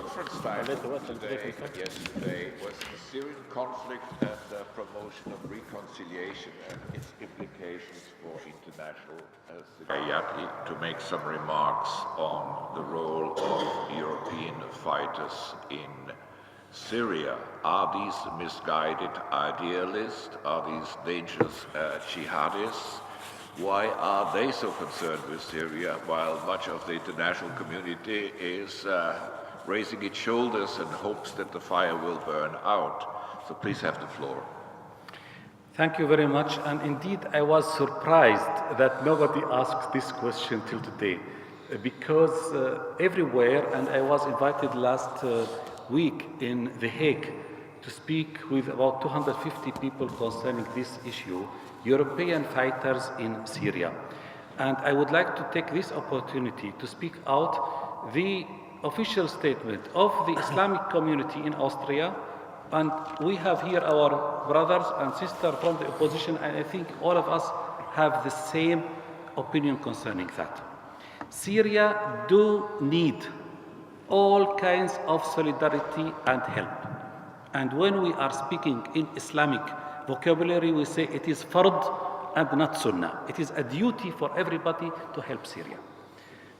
conference title yesterday was the Syrian conflict and the promotion of reconciliation and its implications for international security. To make some remarks on the role of European fighters in Syria. Are these misguided idealists? Are these dangerous jihadists? Why are they so concerned with Syria while much of the international community is raising its shoulders and hopes that the fire will burn out? So please have the floor. Thank you very much. And indeed, I was surprised that nobody asked this question till today, because everywhere, and I was invited last week in The Hague to speak with about 250 people concerning this issue, European fighters in Syria. And I would like to take this opportunity to speak out the official statement of the Islamic community in Austria. And we have here our brothers and sisters from the opposition, and I think all of us have the same opinion concerning that. Syria do need all kinds of solidarity and help. And when we are speaking in Islamic vocabulary, we say it is fard and not sunnah. It is a duty for everybody to help Syria.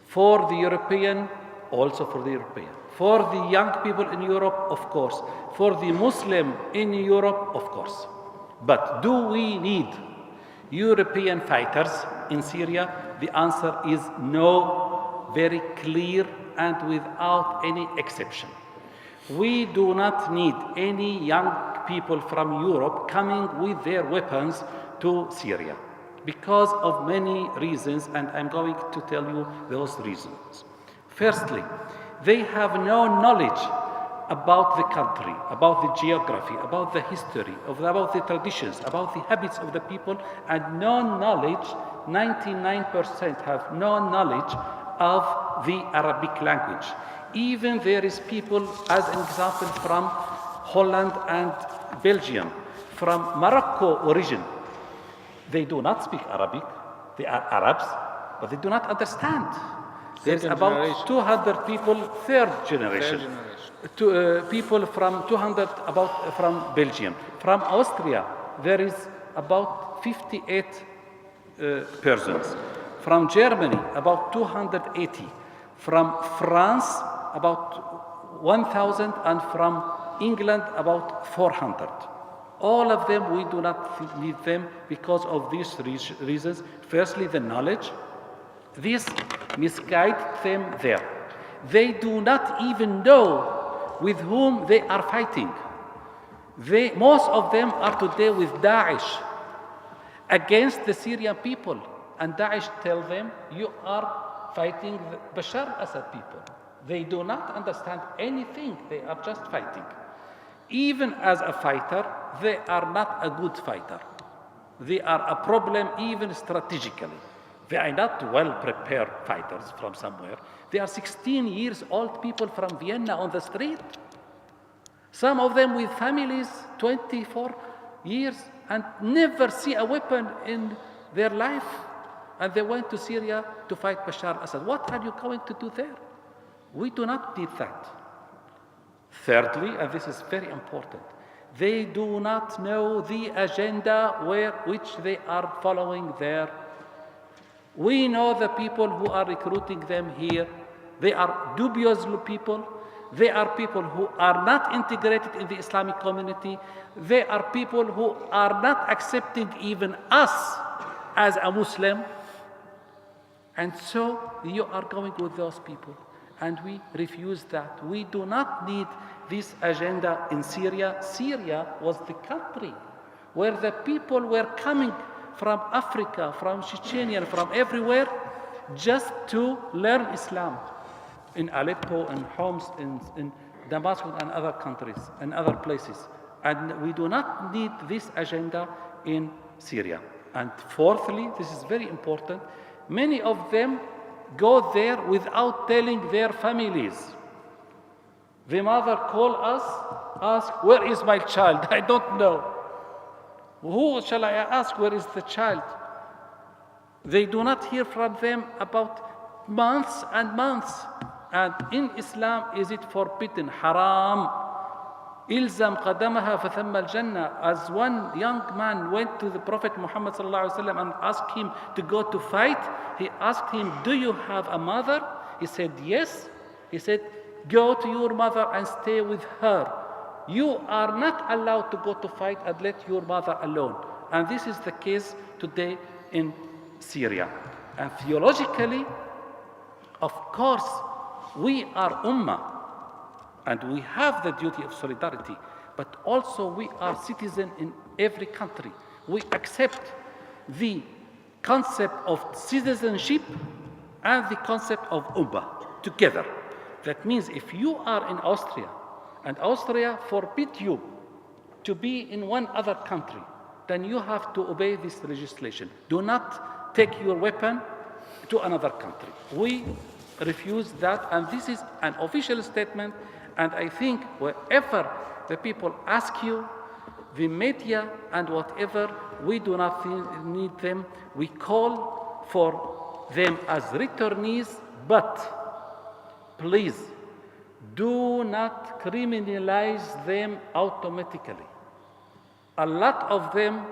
For the European, also for the European. For the young people in Europe, of course. For the Muslim in Europe, of course. But do we need European fighters in Syria? The answer is no, very clear and without any exception. We do not need any young people from Europe coming with their weapons to Syria because of many reasons, and I'm going to tell you those reasons. Firstly, they have no knowledge about the country, about the geography, about the history, about the traditions, about the habits of the people, and no knowledge, 99% have no knowledge of the Arabic language. Even there is people, as an example, from Holland and Belgium, from Morocco origin. They do not speak Arabic. They are Arabs, but they do not understand. There's about 200 people, third generation. People from 200 from Belgium. From Austria, there is about 58 persons. From Germany, about 280. From France, about 1,000, and from England, about 400. All of them, we do not need them because of these reasons. Firstly, the knowledge. This misguides them there. They do not even know with whom they are fighting. Most of them are today with Daesh against the Syrian people. And Daesh tell them, you are fighting the Bashar al-Assad people. They do not understand anything. They are just fighting. Even as a fighter, they are not a good fighter. They are a problem even strategically. They are not well-prepared fighters from somewhere. They are 16 years old people from Vienna on the street. Some of them with families, 24 years, and never see a weapon in their life. And they went to Syria to fight Bashar al-Assad. What are you going to do there? We do not need that. Thirdly, and this is very important, they do not know the agenda which they are following there. We know the people who are recruiting them here. They are dubious people. They are people who are not integrated in the Islamic community. They are people who are not accepting even us as a Muslim. And so you are going with those people. And we refuse that. We do not need this agenda in Syria. Syria was the country where the people were coming from Africa, from Chechnya, from everywhere, just to learn Islam. In Aleppo, in Homs, in Damascus, and other countries, and other places. And we do not need this agenda in Syria. And fourthly, this is very important, many of them go there without telling their families. The mother call us, ask, where is my child? I don't know. Who shall I ask, where is the child? They do not hear from them about months and months. And in Islam, is it forbidden? Haram. إلزم قدمها فثم الجنة. As one young man went to the Prophet Muhammad ﷺ and asked him to go to fight, he asked him, do you have a mother? He said, yes. He said, go to your mother and stay with her. You are not allowed to go to fight and let your mother alone. And this is the case today in Syria. And theologically, of course, we are ummah. And we have the duty of solidarity, but also we are citizens in every country. We accept the concept of citizenship and the concept of ummah together. That means if you are in Austria and Austria forbids you to be in one other country, then you have to obey this legislation. Do not take your weapon to another country. We refuse that, and this is an official statement. And I think wherever the people ask you, the media and whatever, we do not need them. We call for them as returnees, but please do not criminalize them automatically. A lot of them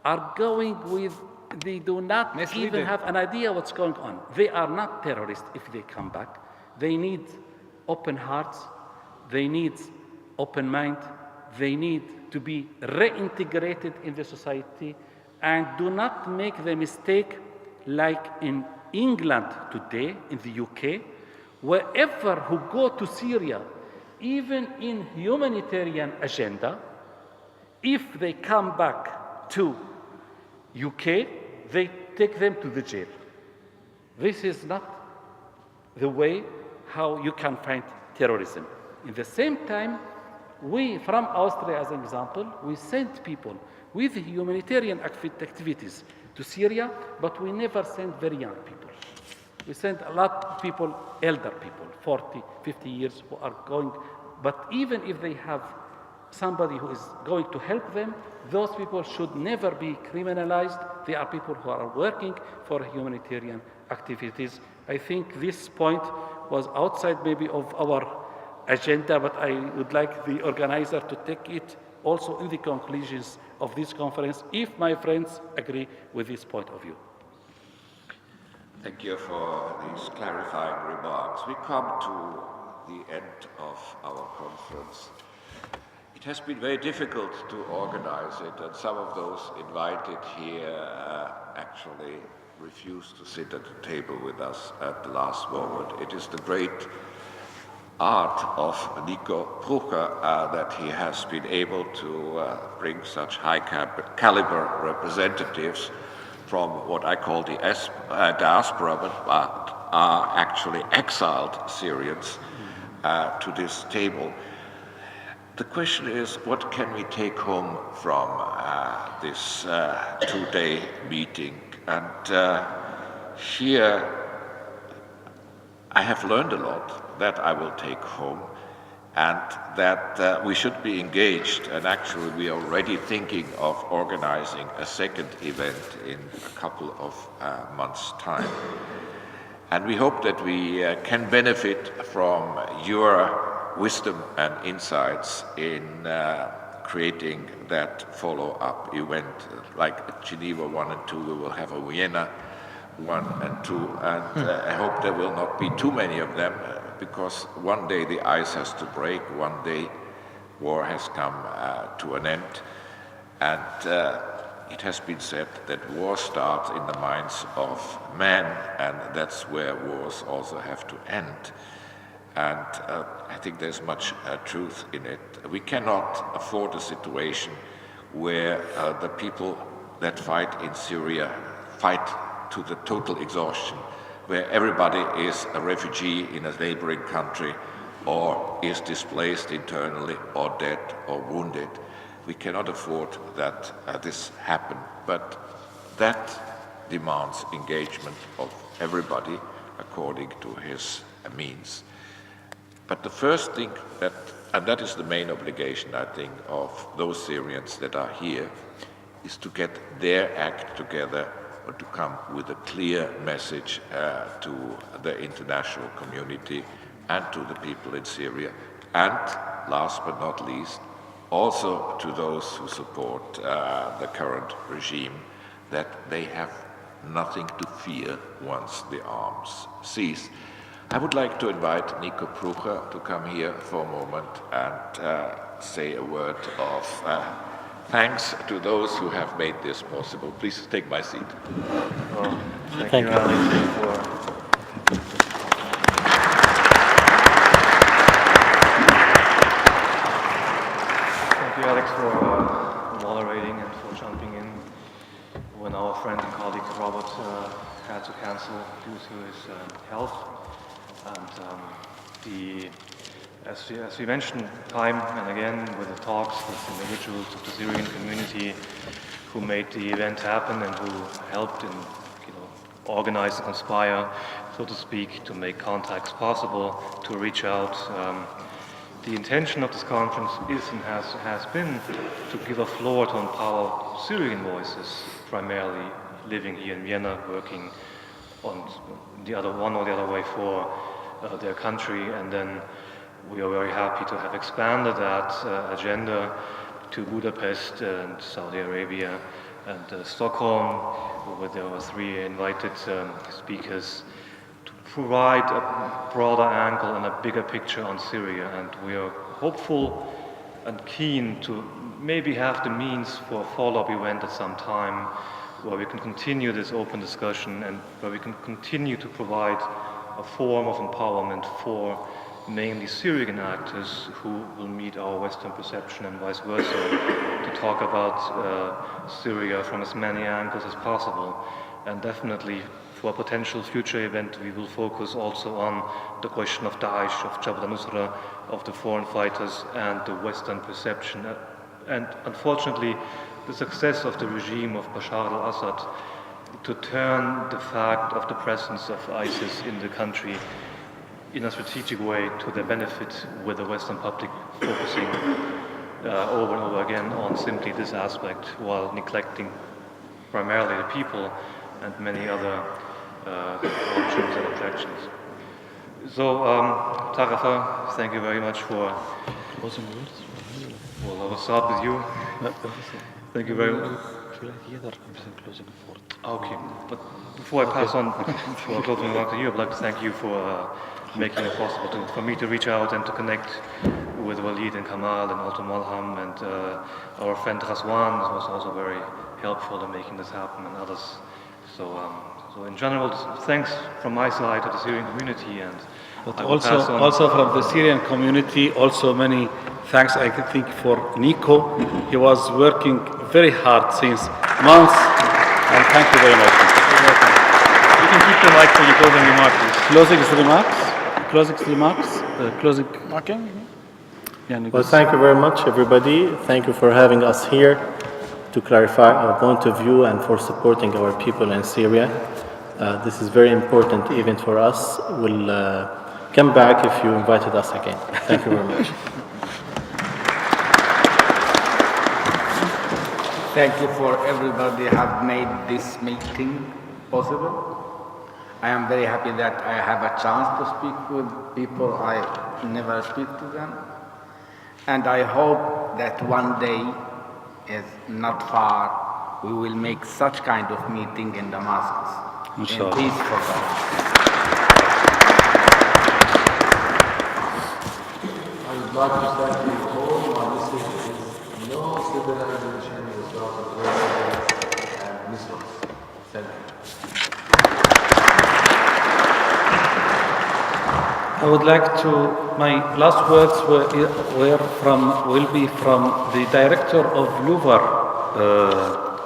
are going with, they do not even have an idea what's going on. They are not terrorists if they come back. They need open hearts, they need open mind, they need to be reintegrated in the society, and do not make the mistake like in England today, in the UK, wherever who go to Syria, even in humanitarian agenda, if they come back to UK, they take them to the jail. This is not the way how you can find terrorism. In the same time, we from Austria, as an example, we send people with humanitarian activities to Syria, but we never send very young people. We send a lot of people, elder people, 40, 50 years, who are going, but even if they have somebody who is going to help them, those people should never be criminalized. They are people who are working for humanitarian activities. I think this point was outside maybe of our agenda, but I would like the organizer to take it also in the conclusions of this conference, if my friends agree with this point of view. Thank you for these clarifying remarks. We come to the end of our conference. It has been very difficult to organize it, and some of those invited here actually refused to sit at the table with us at the last moment. It is the great art of Nico Brucker that he has been able to bring such high caliber representatives from what I call the diaspora, but are actually exiled Syrians to this table. The question is, what can we take home from this two-day meeting? And here I have learned a lot that I will take home, and that we should be engaged. And actually we are already thinking of organizing a second event in a couple of months' time. And we hope that we can benefit from your wisdom and insights in creating that follow-up event. Like Geneva 1 and 2, we will have a Vienna 1 and 2, and I hope there will not be too many of them, because one day the ice has to break, one day war has come to an end, and it has been said that war starts in the minds of men, and that's where wars also have to end. And I think there's much truth in it. We cannot afford a situation where the people that fight in Syria fight to the total exhaustion, where everybody is a refugee in a neighboring country or is displaced internally or dead or wounded. We cannot afford that this happen, but that demands engagement of everybody according to his means. But the first thing and that is the main obligation, I think, of those Syrians that are here, is to get their act together to come with a clear message to the international community and to the people in Syria, and last but not least, also to those who support the current regime, that they have nothing to fear once the arms cease. I would like to invite Nico Prucha to come here for a moment and say a word of thanks to those who have made this possible. Please take my seat. Well, thank you, Alex, for moderating and for jumping in when our friend and colleague Robert had to cancel due to his health. And as we mentioned time and again with the talks with individuals of the Syrian community who made the event happen and who helped in organize and conspire, so to speak, to make contacts possible, to reach out. The intention of this conference is and has been to give a floor to empower Syrian voices, primarily living here in Vienna, working on the other one or the other way for their country. And then we are very happy to have expanded that agenda to Budapest and Saudi Arabia and Stockholm, where there were 3 invited speakers, provide a broader angle and a bigger picture on Syria, and we are hopeful and keen to maybe have the means for a follow-up event at some time where we can continue this open discussion and where we can continue to provide a form of empowerment for mainly Syrian actors who will meet our Western perception and vice versa, to talk about Syria from as many angles as possible. And definitely for a potential future event, we will focus also on the question of Daesh, of Jabhat al-Nusra, of the foreign fighters, and the Western perception. And unfortunately, the success of the regime of Bashar al-Assad to turn the fact of the presence of ISIS in the country in a strategic way to their benefit, with the Western public focusing over and over again on simply this aspect, while neglecting primarily the people and many other options and objections. So, Tarafa, thank you very much for... Well, I will start with you. Thank you very much. Okay, but before I pass on for closing remarks to you, I'd like to thank you for making it possible for me to reach out and to connect with Walid and Kamal and Alto Malham, and our friend Raswan was also very helpful in making this happen, and others. So in general, thanks from my side to the Syrian community, and but also from the Syrian community, also many thanks, I think, for Nico. He was working very hard since months, and thank you very much. You can keep the mic for your closing remarks, please. Closing remarks. Okay. Yeah, well, thank you very much, everybody. Thank you for having us here to clarify our point of view and for supporting our people in Syria. This is very important event for us. We'll come back if you invited us again. Thank you very much. Thank you for everybody have made this meeting possible. I am very happy that I have a chance to speak with people I never speak to them. And I hope that one day, is not far, we will make such kind of meeting in Damascus. Inshallah. In peace for God. I would like to thank you all. My message is no civilization without a president and Muslims. Thank you. I would like to, my last words will be from the director of Louvre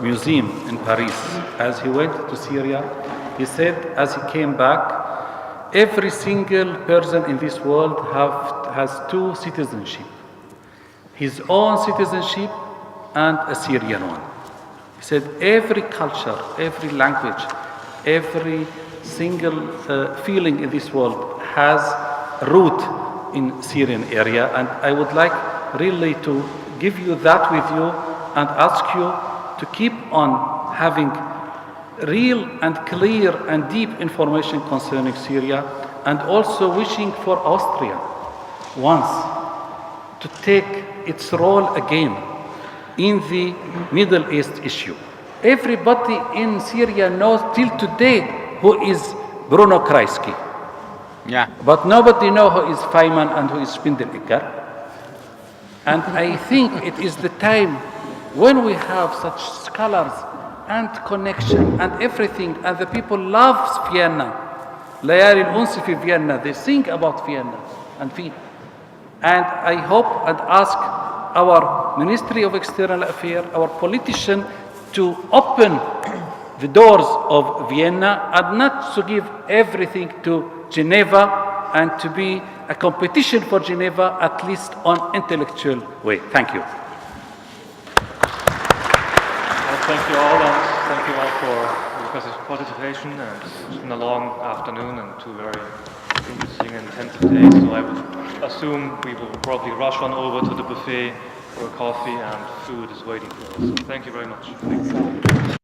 Museum in Paris. As he went to Syria, he said, as he came back, every single person in this world has 2 citizenship. His own citizenship and a Syrian one. He said every culture, every language, every single feeling in this world has a root in Syrian area, and I would like really to give you that with you and ask you to keep on having real and clear and deep information concerning Syria, and also wishing for Austria once to take its role again in the Middle East issue. Everybody in Syria knows till today who is Bruno Kreisky. Yeah. But nobody knows who is Feynman and who is Spindelegger. And I think it is the time when we have such scholars and connection and everything, and the people love Vienna. Layali al-Uns fi Vienna, they sing about Vienna and Wien. And I hope and ask our Ministry of External Affairs, our politicians, to open the doors of Vienna and not to give everything to Geneva and to be a competition for Geneva, at least on intellectual way. Thank you. Thank you all, and thank you all for your participation. And it's been a long afternoon and 2 very interesting and intensive days. So I would assume we will probably rush on over to the buffet where coffee and food is waiting for us. So thank you very much.